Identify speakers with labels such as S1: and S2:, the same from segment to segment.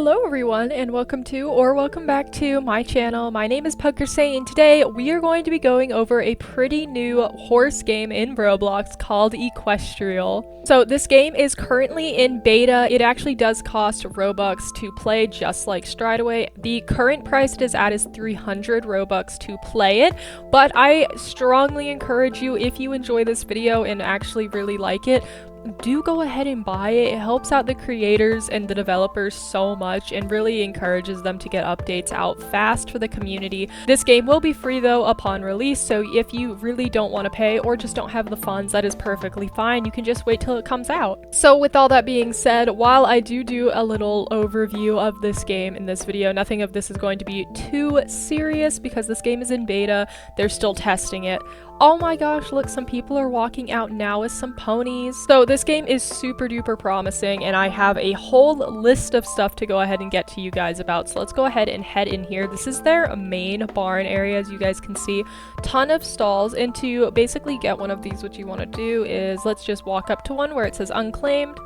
S1: Hello everyone, and welcome back to my channel. My name is Puckersay, and today we are going to be going over a pretty new horse game in Roblox called Equestrial. So this game is currently in beta. It actually does cost Robux to play, just like Strideaway. The current price it is at is 300 Robux to play it, but I strongly encourage you, if you enjoy this video and actually really like it, do go ahead and buy it. It helps out the creators and the developers so much and really encourages them to get updates out fast for the community. This game will be free though upon release, so if you really don't want to pay or just don't have the funds, that is perfectly fine. You can just wait till it comes out. So with all that being said, while I do a little overview of this game in this video, nothing of this is going to be too serious because this game is in beta. They're still testing it. Oh my gosh, look, some people are walking out now with some ponies. So this game is super duper promising, and I have a whole list of stuff to go ahead and get to you guys about. So let's go ahead and head in here. This is their main barn area, as you guys can see. Ton of stalls, and to basically get one of these, what you want to do is let's just walk up to one where it says unclaimed.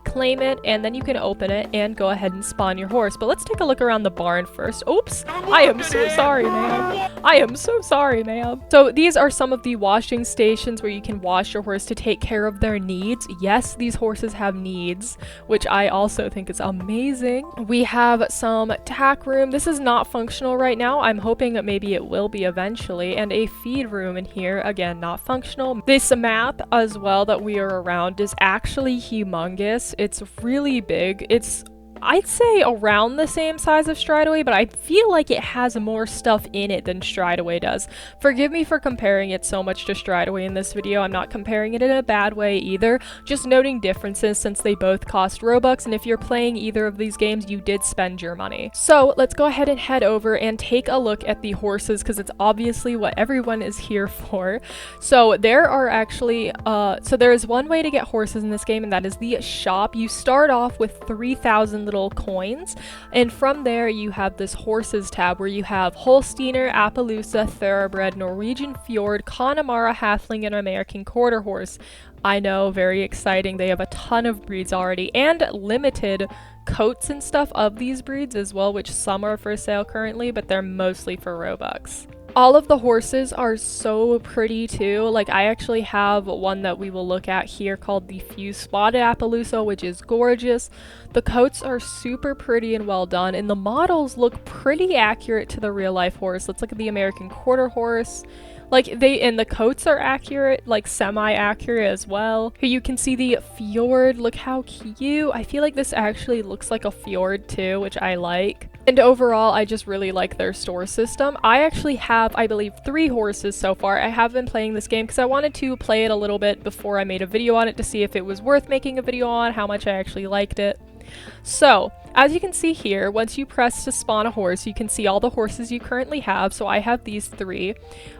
S1: Claim it, and then you can open it and go ahead and spawn your horse. But let's take a look around the barn first. Oops, I am so sorry, ma'am. I am so sorry, ma'am. So these are some of the washing stations where you can wash your horse to take care of their needs. Yes, these horses have needs, which I also think is amazing. We have some tack room. This is not functional right now. I'm hoping that maybe it will be eventually. And a feed room in here, again, not functional. This map as well that we are around is actually humongous. It's really big. It's, I'd say, around the same size of Strideaway, but I feel like it has more stuff in it than Strideaway does. Forgive me for comparing it so much to Strideaway in this video. I'm not comparing it in a bad way either, just noting differences since they both cost Robux, and if you're playing either of these games, you did spend your money. So let's go ahead and head over and take a look at the horses, because it's obviously what everyone is here for. So there are actually, so there is one way to get horses in this game, and that is the shop. You start off with 3,000 little coins, and from there you have this horses tab where you have Holsteiner, Appaloosa, Thoroughbred, Norwegian Fjord, Connemara, Halfling, and American Quarter Horse. I know, very exciting. They have a ton of breeds already, and limited coats and stuff of these breeds as well, which some are for sale currently, but they're mostly for Robux. All of the horses are so pretty too. Like, I actually have one that we will look at here called the Fused Spotted Appaloosa, which is gorgeous. The coats are super pretty and well done, and the models look pretty accurate to the real life horse. Let's look at the American Quarter Horse. Like, and the coats are accurate, like semi-accurate as well. Here you can see the fjord. Look how cute. I feel like this actually looks like a fjord too, which I like. And overall, I just really like their store system. I actually have, I believe, 3 horses so far. I have been playing this game because I wanted to play it a little bit before I made a video on it to see if it was worth making a video on, how much I actually liked it. So, as you can see here, once you press to spawn a horse, you can see all the horses you currently have. So I have these 3.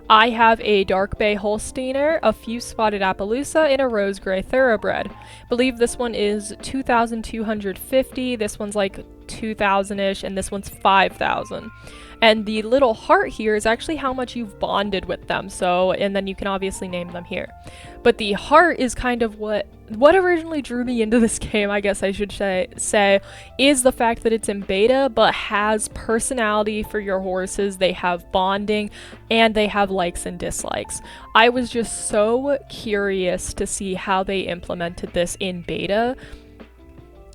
S1: I have a Dark Bay Holsteiner, a Fused Spotted Appaloosa, and a Rose Gray Thoroughbred. I believe this one is 2,250, this one's like 2,000-ish, and this one's 5,000. And the little heart here is actually how much you've bonded with them. So, and then you can obviously name them here. But the heart is kind of what originally drew me into this game, I guess I should say, is the fact that it's in beta, but has personality for your horses. They have bonding, and they have likes and dislikes. I was just so curious to see how they implemented this in beta.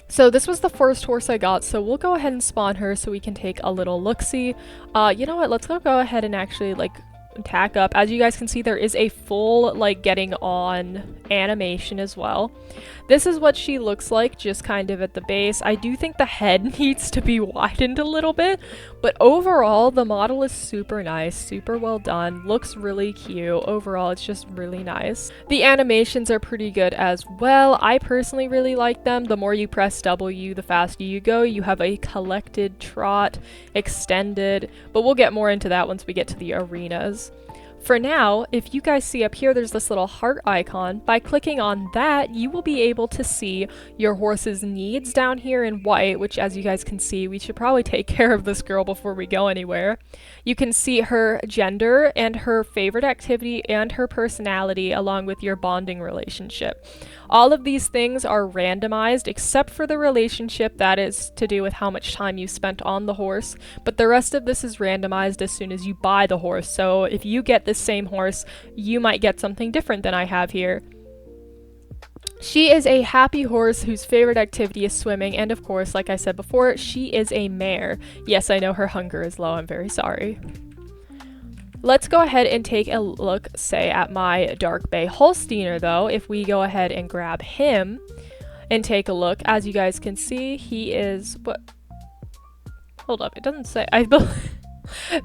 S1: So this was the first horse I got, so we'll go ahead and spawn her so we can take a little look-see. You know what, let's go ahead and actually, like, tack up. As you guys can see, there is a full, like, getting on animation as well. This is what she looks like, just kind of at the base. I do think the head needs to be widened a little bit, but overall, the model is super nice, super well done, looks really cute. Overall, it's just really nice. The animations are pretty good as well. I personally really like them. The more you press W, the faster you go. You have a collected trot, extended, but we'll get more into that once we get to the arenas. For now, if you guys see up here, there's this little heart icon. By clicking on that, you will be able to see your horse's needs down here in white, which as you guys can see, we should probably take care of this girl before we go anywhere. You can see her gender and her favorite activity and her personality along with your bonding relationship. All of these things are randomized except for the relationship that is to do with how much time you spent on the horse, but the rest of this is randomized as soon as you buy the horse. So if you get the same horse, you might get something different than I have here. She is a happy horse whose favorite activity is swimming, and of course, like I said before, she is a mare. Yes, I know her hunger is low, I'm very sorry. Let's go ahead and take a look, say, at my Dark Bay Holsteiner, though. If we go ahead and grab him and take a look, as you guys can see, he is... what? Hold up, it doesn't say...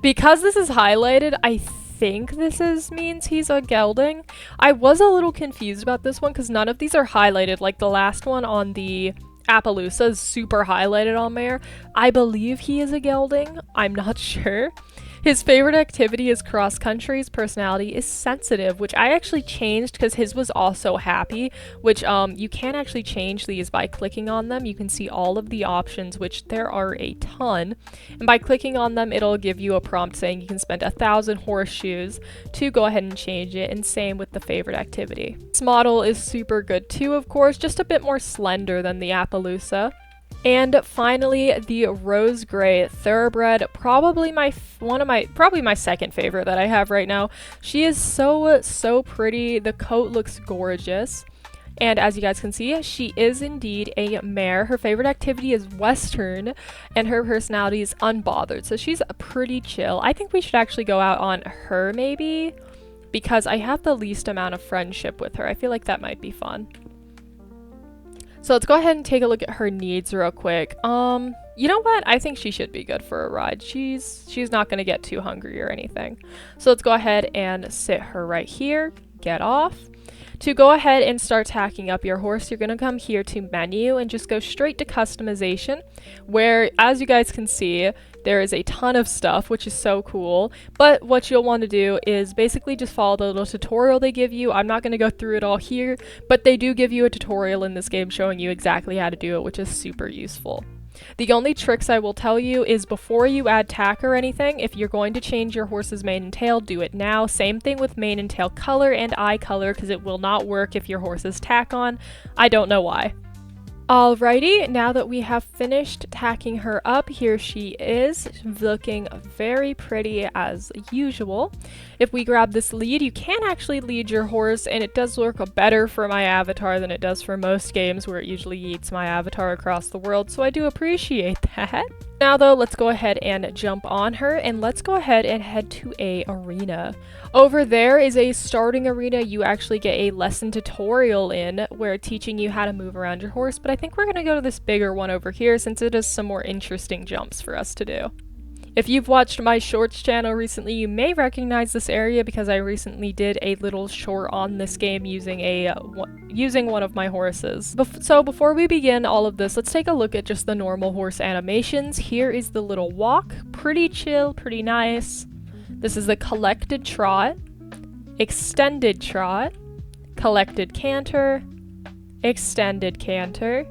S1: because this is highlighted, I think this means he's a gelding. I was a little confused about this one because none of these are highlighted. Like the last one on the Appaloosa is super highlighted on there. I believe he is a gelding. I'm not sure. His favorite activity is cross country. His personality is sensitive, which I actually changed because his was also happy, which you can actually change these by clicking on them. You can see all of the options, which there are a ton. And by clicking on them, it'll give you a prompt saying you can spend 1,000 horseshoes to go ahead and change it, and same with the favorite activity. This model is super good too, of course, just a bit more slender than the Appaloosa. And finally, the Rose Gray Thoroughbred, probably my second favorite that I have right now. She is so pretty. The coat looks gorgeous. And as you guys can see, she is indeed a mare. Her favorite activity is Western, and her personality is unbothered. So she's pretty chill. I think we should actually go out on her maybe, because I have the least amount of friendship with her. I feel like that might be fun. So let's go ahead and take a look at her needs real quick. You know what? I think she should be good for a ride. She's not going to get too hungry or anything. So let's go ahead and sit her right here. Get off. To go ahead and start tacking up your horse, you're going to come here to menu and just go straight to customization, where, as you guys can see, there is a ton of stuff, which is so cool. But what you'll want to do is basically just follow the little tutorial they give you. I'm not going to go through it all here, but they do give you a tutorial in this game showing you exactly how to do it, which is super useful. The only tricks I will tell you is before you add tack or anything, if you're going to change your horse's mane and tail, do it now. Same thing with mane and tail color and eye color, because it will not work if your horse is tack on. I don't know why. Alrighty, now that we have finished tacking her up, here she is, looking very pretty as usual. If we grab this lead, you can actually lead your horse, and it does work better for my avatar than it does for most games where it usually yeets my avatar across the world, so I do appreciate that. Now though, let's go ahead and jump on her, and let's go ahead and head to a arena. Over there is a starting arena. You actually get a lesson tutorial in where teaching you how to move around your horse, but I think we're going to go to this bigger one over here since it has some more interesting jumps for us to do. If you've watched my shorts channel recently, you may recognize this area because I recently did a little short on this game using one of my horses. So before we begin all of this, let's take a look at just the normal horse animations. Here is the little walk, pretty chill, pretty nice. This is the collected trot, extended trot, collected canter, extended canter,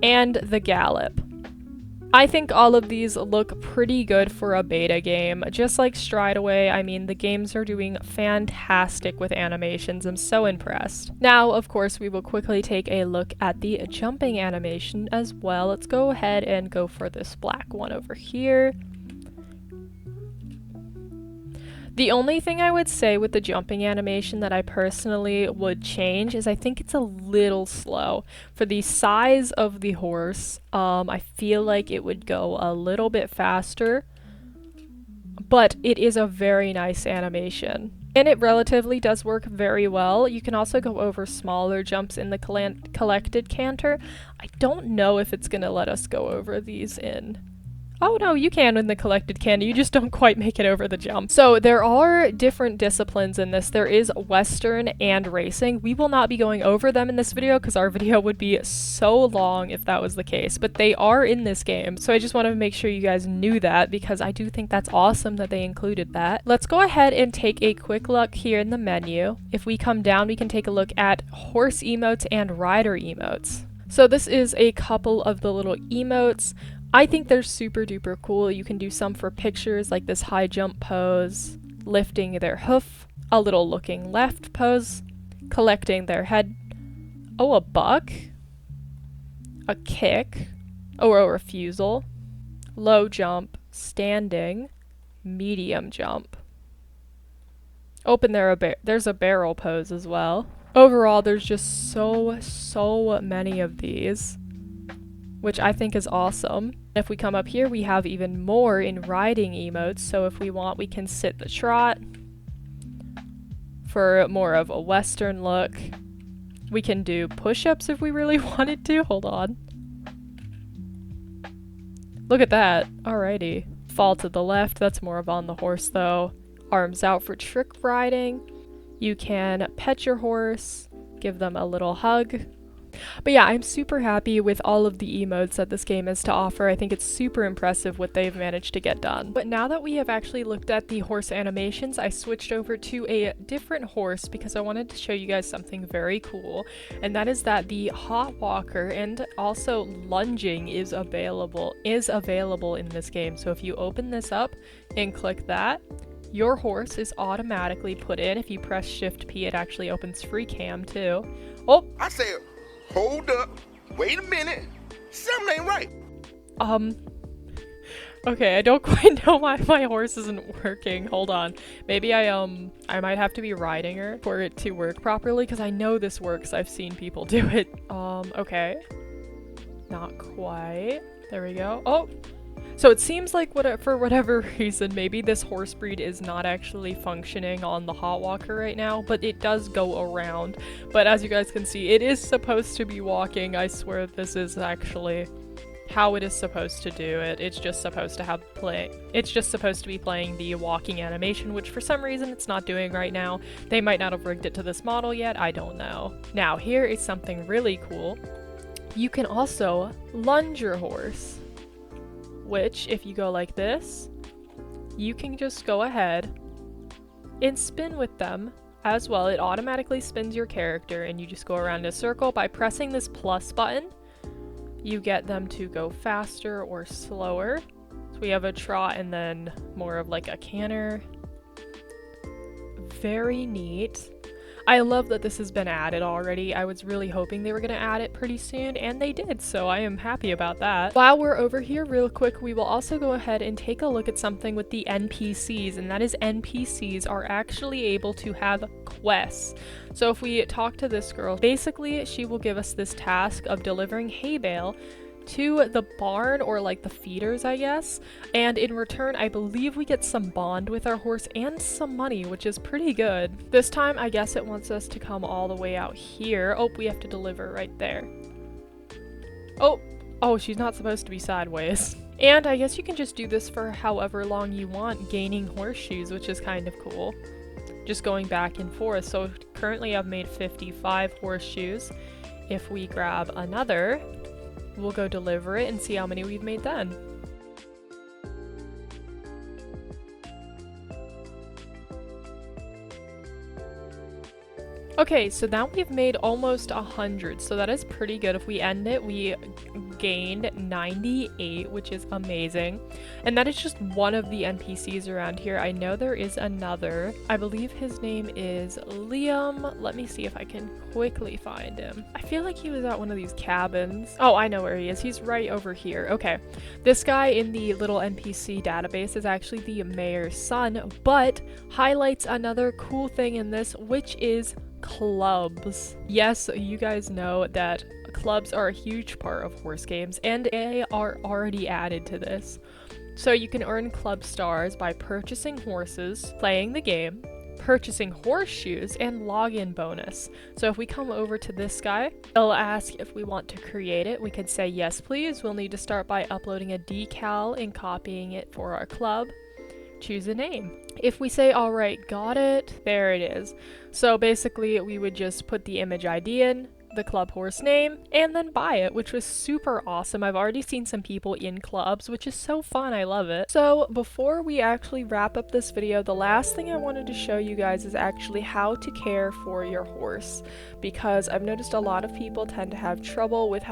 S1: and the gallop. I think all of these look pretty good for a beta game. Just like Stride Away, I mean, the games are doing fantastic with animations. I'm so impressed. Now, of course, we will quickly take a look at the jumping animation as well. Let's go ahead and go for this black one over here. The only thing I would say with the jumping animation that I personally would change is I think it's a little slow. For the size of the horse, I feel like it would go a little bit faster, but it is a very nice animation. And it relatively does work very well. You can also go over smaller jumps in the collected canter. I don't know if it's going to let us go over these in Oh no, you can win the collected candy, you just don't quite make it over the jump. So there are different disciplines in this. There is Western and racing. We will not be going over them in this video because our video would be so long if that was the case, but they are in this game. So I just wanted to make sure you guys knew that because I do think that's awesome that they included that. Let's go ahead and take a quick look here in the menu. If we come down, we can take a look at horse emotes and rider emotes. So this is a couple of the little emotes. I think they're super duper cool. You can do some for pictures like this high jump pose, lifting their hoof, a little looking left pose, collecting their head, oh a buck, a kick, or a refusal, low jump, standing, medium jump. Open there's a barrel pose as well. Overall, there's just so many of these, which I think is awesome. If we come up here, we have even more in riding emotes. So if we want, we can sit the trot for more of a Western look. We can do push-ups if we really wanted to. Hold on. Look at that. Alrighty. Fall to the left. That's more of on the horse though. Arms out for trick riding. You can pet your horse, give them a little hug. But yeah, I'm super happy with all of the emotes that this game has to offer. I think it's super impressive what they've managed to get done. But now that we have actually looked at the horse animations, I switched over to a different horse because I wanted to show you guys something very cool. And that is that the hot walker and also lunging is available in this game. So if you open this up and click that, your horse is automatically put in. If you press Shift P, it actually opens free cam too. Oh!
S2: I said, hold up, wait a minute, something ain't right.
S1: Okay, I don't quite know why my horse isn't working. Hold on. Maybe I might have to be riding her for it to work properly, because I know this works. I've seen people do it. Okay. Not quite. There we go. Oh! So it seems like for whatever reason, maybe this horse breed is not actually functioning on the hot walker right now, but it does go around. But as you guys can see, it is supposed to be walking. I swear this is actually how it is supposed to do it. It's just supposed to it's just supposed to be playing the walking animation, which for some reason it's not doing right now. They might not have rigged it to this model yet, I don't know. Now, here is something really cool. You can also lunge your horse, which, if you go like this, you can just go ahead and spin with them as well. It automatically spins your character, and you just go around in a circle. By pressing this plus button, you get them to go faster or slower. So we have a trot and then more of like a canter. Very neat. I love that this has been added already. I was really hoping they were going to add it pretty soon, and they did, so I am happy about that. While we're over here real quick, we will also go ahead and take a look at something with the NPCs, and that is NPCs are actually able to have quests. So if we talk to this girl, basically she will give us this task of delivering hay bale to the barn, or like the feeders, I guess, and in return I believe we get some bond with our horse and some money, which is pretty good. This time I guess it wants us to come all the way out here. Oh, we have to deliver right there. Oh, she's not supposed to be sideways. And I guess you can just do this for however long you want, gaining horseshoes, which is kind of cool. Just going back and forth. So currently I've made 55 horseshoes. If we grab another, we'll go deliver it and see how many we've made then. Okay, so now we've made almost 100, so that is pretty good. If we end it, we gained 98, which is amazing. And that is just one of the NPCs around here. I know there is another. I believe his name is Liam. Let me see if I can quickly find him. I feel like he was at one of these cabins. Oh, I know where he is. He's right over here. Okay, this guy in the little NPC database is actually the mayor's son, but highlights another cool thing in this, which is clubs. Yes, you guys know that clubs are a huge part of horse games, and they are already added to this. So you can earn club stars by purchasing horses, playing the game, purchasing horseshoes, and login bonus. So if we come over to this guy, it'll ask if we want to create it. We could say yes please. We'll need to start by uploading a decal and copying it for our club. Choose a name. If we say alright, got it, there it is. So basically we would just put the image ID in, the club horse name, and then buy it, which was super awesome. I've already seen some people in clubs, which is so fun. I love it. So before we actually wrap up this video, the last thing I wanted to show you guys is actually how to care for your horse, because I've noticed a lot of people tend to have trouble with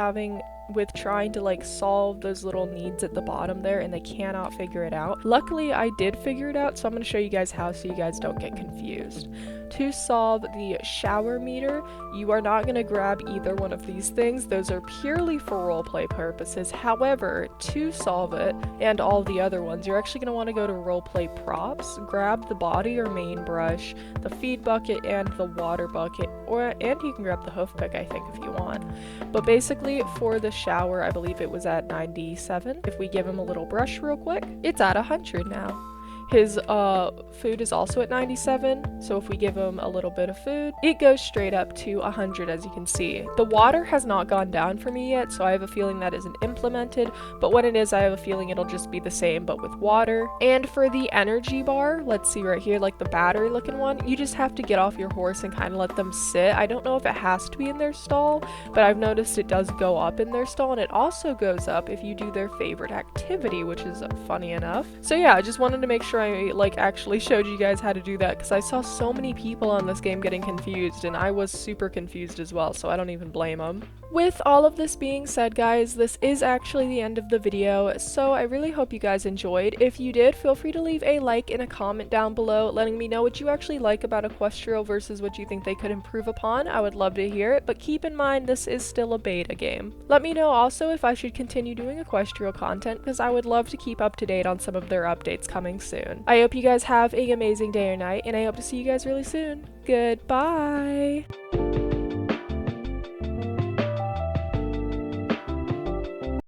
S1: trying to like solve those little needs at the bottom there, and they cannot figure it out. Luckily I did figure it out, so I'm going to show you guys how so you guys don't get confused. To solve the shower meter, you are not going to grab either one of these things. Those are purely for roleplay purposes. However, to solve it, and all the other ones, you're actually going to want to go to roleplay props, grab the body or main brush, the feed bucket, and the water bucket, and you can grab the hoof pick I think if you want. But basically for the shower, I believe it was at 97. If we give him a little brush real quick, it's at 100 now. His food is also at 97, so if we give him a little bit of food, it goes straight up to 100 as you can see. The water has not gone down for me yet, so I have a feeling that isn't implemented, but when it is, I have a feeling it'll just be the same but with water. And for the energy bar, let's see right here, like the battery looking one, you just have to get off your horse and kind of let them sit. I don't know if it has to be in their stall, but I've noticed it does go up in their stall, and it also goes up if you do their favorite activity, which is funny enough. So yeah, I just wanted to make sure I actually showed you guys how to do that, because I saw so many people on this game getting confused, and I was super confused as well, so I don't even blame them. With all of this being said, guys, this is actually the end of the video, so I really hope you guys enjoyed. If you did, feel free to leave a like and a comment down below letting me know what you actually like about Equestrial versus what you think they could improve upon. I would love to hear it, but keep in mind this is still a beta game. Let me know also if I should continue doing Equestrial content, because I would love to keep up to date on some of their updates coming soon. I hope you guys have an amazing day or night, and I hope to see you guys really soon. Goodbye!